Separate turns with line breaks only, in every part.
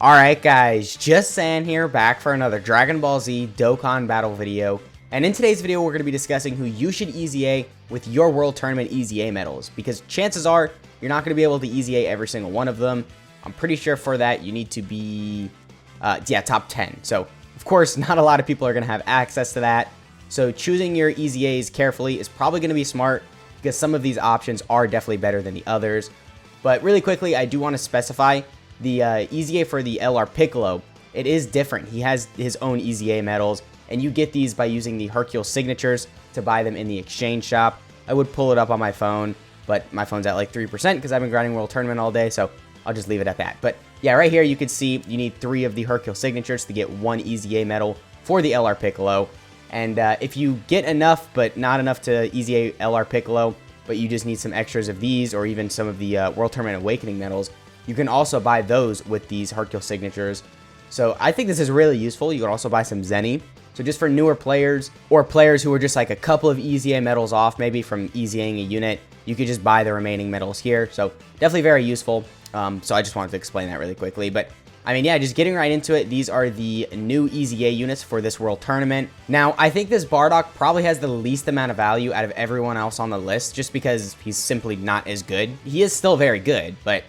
Alright guys, just saying here, back for another Dragon Ball Z Dokkan battle video. And in today's video, we're going to be discussing who you should EZA with your World Tournament EZA medals. Because chances are, you're not going to be able to EZA every single one of them. I'm pretty sure for that, you need to be, top 10. So, of course, not a lot of people are going to have access to that. So, choosing your EZAs carefully is probably going to be smart, because some of these options are definitely better than the others. But really quickly, I do want to specify the EZA for the LR Piccolo. It is different. He has his own EZA medals, and you get these by using the Hercule signatures to buy them in the exchange shop. I would pull it up on my phone, but my phone's at like 3% because I've been grinding World Tournament all day, so I'll just leave it at that. But yeah, right here you can see you need 3 of the Hercule signatures to get 1 EZA medal for the LR Piccolo. And if you get enough, but not enough to EZA LR Piccolo, but you just need some extras of these or even some of the World Tournament Awakening medals, you can also buy those with these Hercule signatures. So I think this is really useful. You can also buy some Zenny. So just for newer players or players who are just like a couple of EZA medals off maybe from EZAing a unit, you could just buy the remaining medals here. So definitely very useful. So I just wanted to explain that really quickly. But I mean, yeah, just getting right into it, these are the new EZA units for this World Tournament. Now, I think this Bardock probably has the least amount of value out of everyone else on the list just because he's simply not as good. He is still very good, but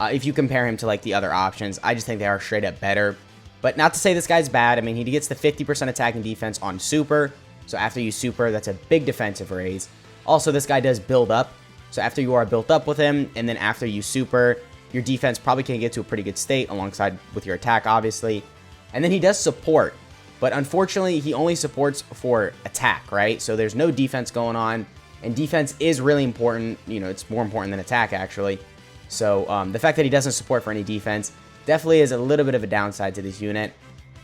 if you compare him to like the other options, I just think they are straight up better. But not to say this guy's bad. I mean, he gets the 50% attack and defense on super. So after you super, that's a big defensive raise. Also, this guy does build up. So after you are built up with him, and then after you super, your defense probably can get to a pretty good state alongside with your attack, obviously. And then he does support. But unfortunately, he only supports for attack, right? So there's no defense going on. And defense is really important. You know, it's more important than attack, actually. So the fact that he doesn't support for any defense definitely is a little bit of a downside to this unit.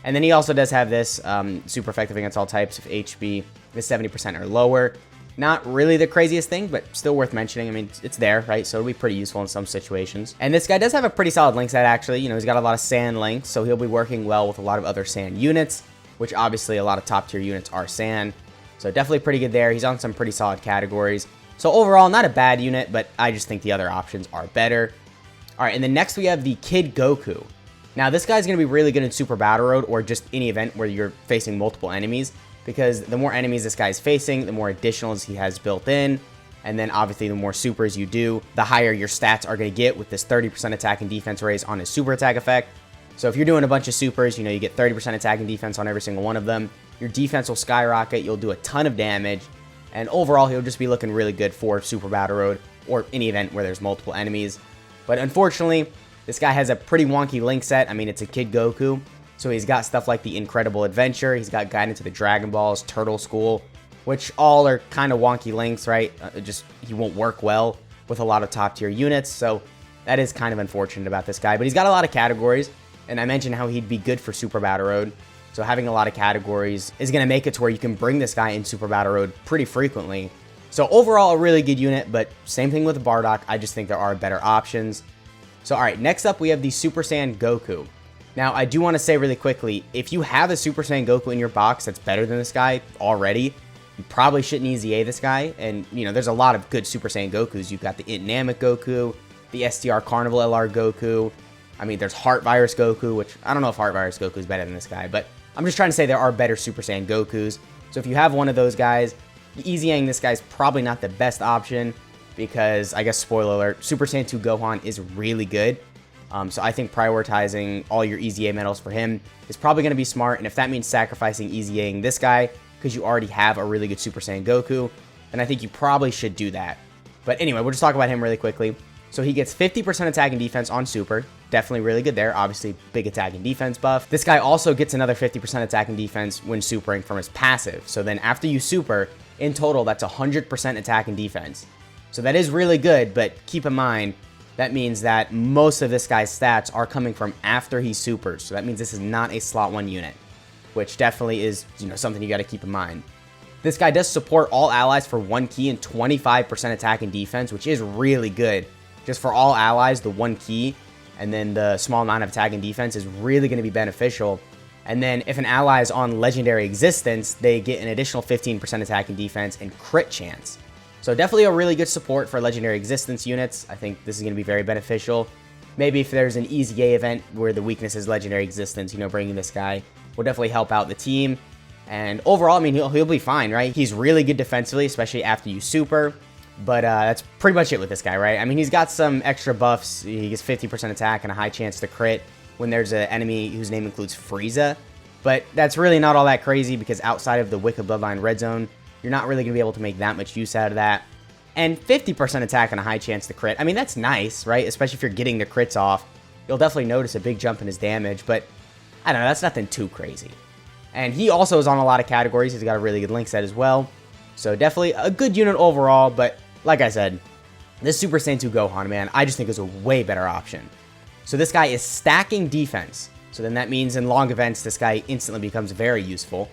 And then he also does have this super effective against all types if HP is 70% or lower. Not really the craziest thing, but still worth mentioning. I mean, it's there, right? So it'll be pretty useful in some situations. And this guy does have a pretty solid link set, actually. You know, he's got a lot of sand links, so he'll be working well with a lot of other sand units, which obviously a lot of top tier units are sand. So definitely pretty good there. He's on some pretty solid categories. So overall, not a bad unit, but I just think the other options are better. All right, and then next we have the Kid Goku. Now, this guy's going to be really good in Super Battle Road or just any event where you're facing multiple enemies, because the more enemies this guy's facing, the more additionals he has built in, and then obviously the more supers you do, the higher your stats are going to get with this 30% attack and defense raise on his super attack effect. So if you're doing a bunch of supers, you know, you get 30% attack and defense on every single one of them. Your defense will skyrocket, you'll do a ton of damage, and overall, he'll just be looking really good for Super Battle Road or any event where there's multiple enemies. But unfortunately, this guy has a pretty wonky link set. I mean, it's a Kid Goku. So he's got stuff like the Incredible Adventure. He's got Guidance to the Dragon Balls, Turtle School, which all are kind of wonky links, right? He won't work well with a lot of top tier units. So that is kind of unfortunate about this guy. But he's got a lot of categories. And I mentioned how he'd be good for Super Battle Road. So having a lot of categories is going to make it to where you can bring this guy in Super Battle Road pretty frequently. So overall, a really good unit, but same thing with the Bardock. I just think there are better options. So all right, next up we have the Super Saiyan Goku. Now, I do want to say really quickly, if you have a Super Saiyan Goku in your box that's better than this guy already, you probably shouldn't EZA this guy. And, you know, there's a lot of good Super Saiyan Gokus. You've got the Int Namek Goku, the STR Carnival LR Goku. I mean, there's Heart Virus Goku, which I don't know if Heart Virus Goku is better than this guy, but I'm just trying to say there are better Super Saiyan Gokus. So if you have one of those guys, EZAing this guy's probably not the best option because, I guess, spoiler alert, Super Saiyan 2 Gohan is really good. So I think prioritizing all your EZA medals for him is probably going to be smart. And if that means sacrificing EZAing this guy because you already have a really good Super Saiyan Goku, then I think you probably should do that. But anyway, we'll just talk about him really quickly. So he gets 50% attack and defense on super. Definitely really good there. Obviously, big attack and defense buff. This guy also gets another 50% attack and defense when supering from his passive. So then after you super, in total, that's 100% attack and defense. So that is really good, but keep in mind, that means that most of this guy's stats are coming from after he supers. So that means this is not a slot 1 unit, which definitely is, you know, something you got to keep in mind. This guy does support all allies for 1 key and 25% attack and defense, which is really good. Just for all allies, the 1 key and then the small amount of attack and defense is really going to be beneficial. And then if an ally is on Legendary Existence, they get an additional 15% attack and defense and crit chance. So definitely a really good support for Legendary Existence units. I think this is going to be very beneficial. maybe if there's an EZA event where the weakness is legendary existence, you know, bringing this guy will definitely help out the team. And overall, I mean, he'll be fine, right? He's really good defensively, especially after you super. But that's pretty much it with this guy, right? I mean, he's got some extra buffs. He gets 50% attack and a high chance to crit when there's an enemy whose name includes Frieza. But that's really not all that crazy because outside of the Wicked Bloodline Red Zone, you're not really going to be able to make that much use out of that. And 50% attack and a high chance to crit. I mean, that's nice, right? Especially if you're getting the crits off. You'll definitely notice a big jump in his damage, but I don't know, that's nothing too crazy. And he also is on a lot of categories. He's got a really good link set as well. So definitely a good unit overall, but like I said, this Super Saiyan 2 Gohan, man, I just think is a way better option. So this guy is stacking defense. So then that means in long events, this guy instantly becomes very useful.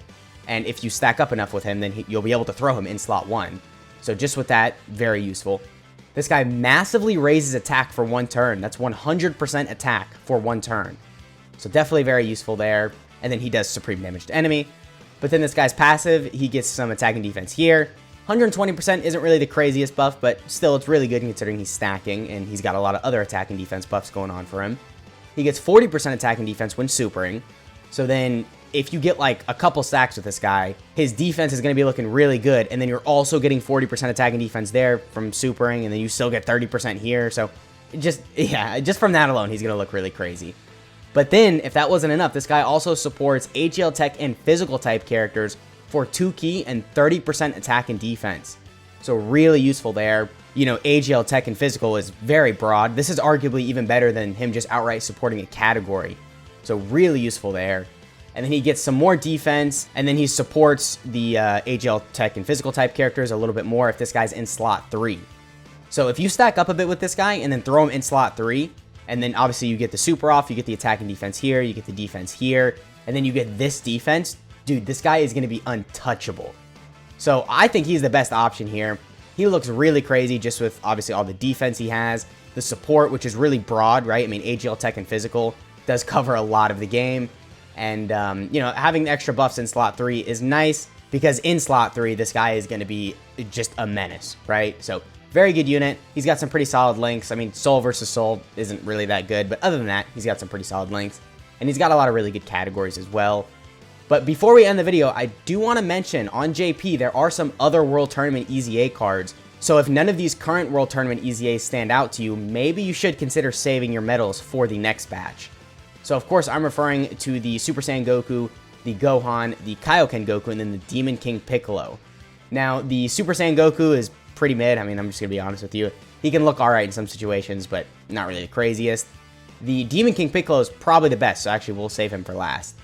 And if you stack up enough with him, then you'll be able to throw him in slot 1. So just with that, very useful. This guy massively raises attack for 1 turn. That's 100% attack for 1 turn. So definitely very useful there. And then he does supreme damage to enemy. But then this guy's passive, he gets some attack and defense here. 120% isn't really the craziest buff, but still it's really good considering he's stacking and he's got a lot of other attack and defense buffs going on for him. He gets 40% attack and defense when supering. So then if you get like a couple stacks with this guy, his defense is going to be looking really good. And then you're also getting 40% attack and defense there from supering, and then you still get 30% here. So just from that alone, he's going to look really crazy. But then if that wasn't enough, this guy also supports AGL Tech and physical type characters for 2 key and 30% attack and defense. So really useful there. You know, AGL Tech and physical is very broad. This is arguably even better than him just outright supporting a category. So really useful there. And then he gets some more defense, and then he supports the AGL Tech and physical type characters a little bit more if this guy's in slot 3. So if you stack up a bit with this guy and then throw him in slot 3, and then obviously you get the super off, you get the attack and defense here, you get the defense here, and then you get this defense, dude, this guy is going to be untouchable. So I think he's the best option here. He looks really crazy just with obviously all the defense he has, the support, which is really broad, right? I mean, AGL Tech and physical does cover a lot of the game. And, you know, having the extra buffs in slot 3 is nice because in slot 3, this guy is going to be just a menace, right? So very good unit. He's got some pretty solid links. I mean, Soul versus Soul isn't really that good, but other than that, he's got some pretty solid links. And he's got a lot of really good categories as well. But before we end the video, I do want to mention on JP, there are some other World Tournament EZA cards. So if none of these current World Tournament EZAs stand out to you, maybe you should consider saving your medals for the next batch. So of course, I'm referring to the Super Saiyan Goku, the Gohan, the Kaioken Goku, and then the Demon King Piccolo. Now, the Super Saiyan Goku is pretty mid. I mean, I'm just going to be honest with you. He can look alright in some situations, but not really the craziest. The Demon King Piccolo is probably the best, so actually we'll save him for last.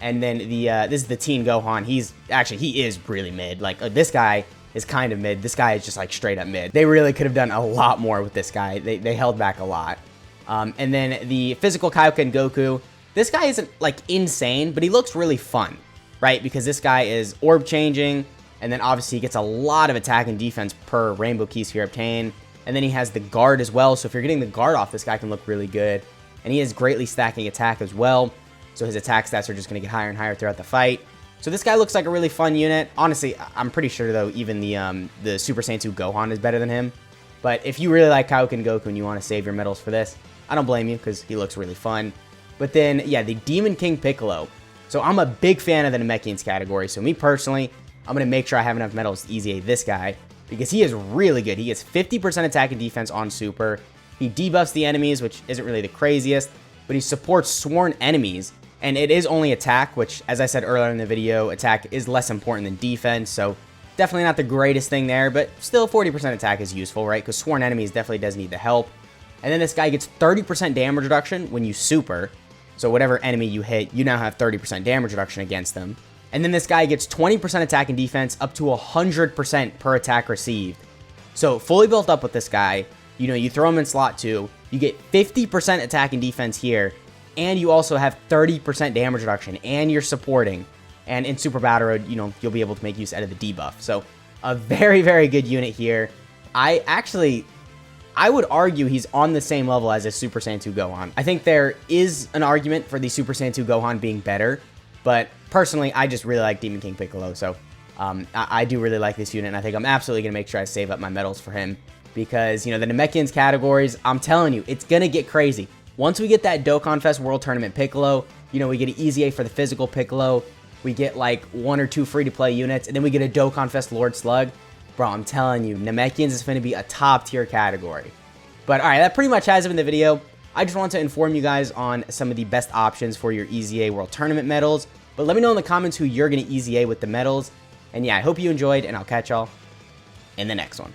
And then this is the Teen Gohan. He is really mid. Like, this guy is kind of mid. This guy is just like straight up mid. They really could have done a lot more with this guy. They held back a lot. And then the physical Kaioken Goku. This guy isn't like insane, but he looks really fun, right? Because this guy is orb changing, and then obviously he gets a lot of attack and defense per rainbow key sphere obtained. And then he has the guard as well. So if you're getting the guard off, this guy can look really good. And he is greatly stacking attack as well. So his attack stats are just going to get higher and higher throughout the fight. So this guy looks like a really fun unit. Honestly, I'm pretty sure, though, even the Super Saiyan 2 Gohan is better than him. But if you really like Kaioken Goku and you want to save your medals for this, I don't blame you because he looks really fun. But then, yeah, the Demon King Piccolo. So I'm a big fan of the Namekians category. So me personally, I'm going to make sure I have enough medals to EZA this guy because he is really good. He gets 50% attack and defense on super. He debuffs the enemies, which isn't really the craziest, but he supports sworn enemies. And it is only attack, which, as I said earlier in the video, attack is less important than defense. So definitely not the greatest thing there, but still 40% attack is useful, right? Because sworn enemies definitely does need the help. And then this guy gets 30% damage reduction when you super. So whatever enemy you hit, you now have 30% damage reduction against them. And then this guy gets 20% attack and defense up to 100% per attack received. So fully built up with this guy, you know, you throw him in slot 2, you get 50% attack and defense here, and you also have 30% damage reduction, and you're supporting. And in Super Battle Road, you know, you'll be able to make use out of the debuff. So a very, very good unit here. I would argue he's on the same level as a Super Saiyan 2 Gohan. I think there is an argument for the Super Saiyan 2 Gohan being better, but personally, I just really like Demon King Piccolo, so I do really like this unit, and I think I'm absolutely going to make sure I save up my medals for him, because, you know, the Namekians categories, I'm telling you, it's going to get crazy. Once we get that Dokkan Fest World Tournament Piccolo, you know, we get an EZA for the physical Piccolo, we get like 1 or 2 free-to-play units, and then we get a Dokkan Fest Lord Slug. Bro, I'm telling you, Namekians is going to be a top-tier category. But alright, that pretty much has it in the video. I just want to inform you guys on some of the best options for your EZA World Tournament medals. But let me know in the comments who you're going to EZA with the medals. And yeah, I hope you enjoyed, and I'll catch y'all in the next one.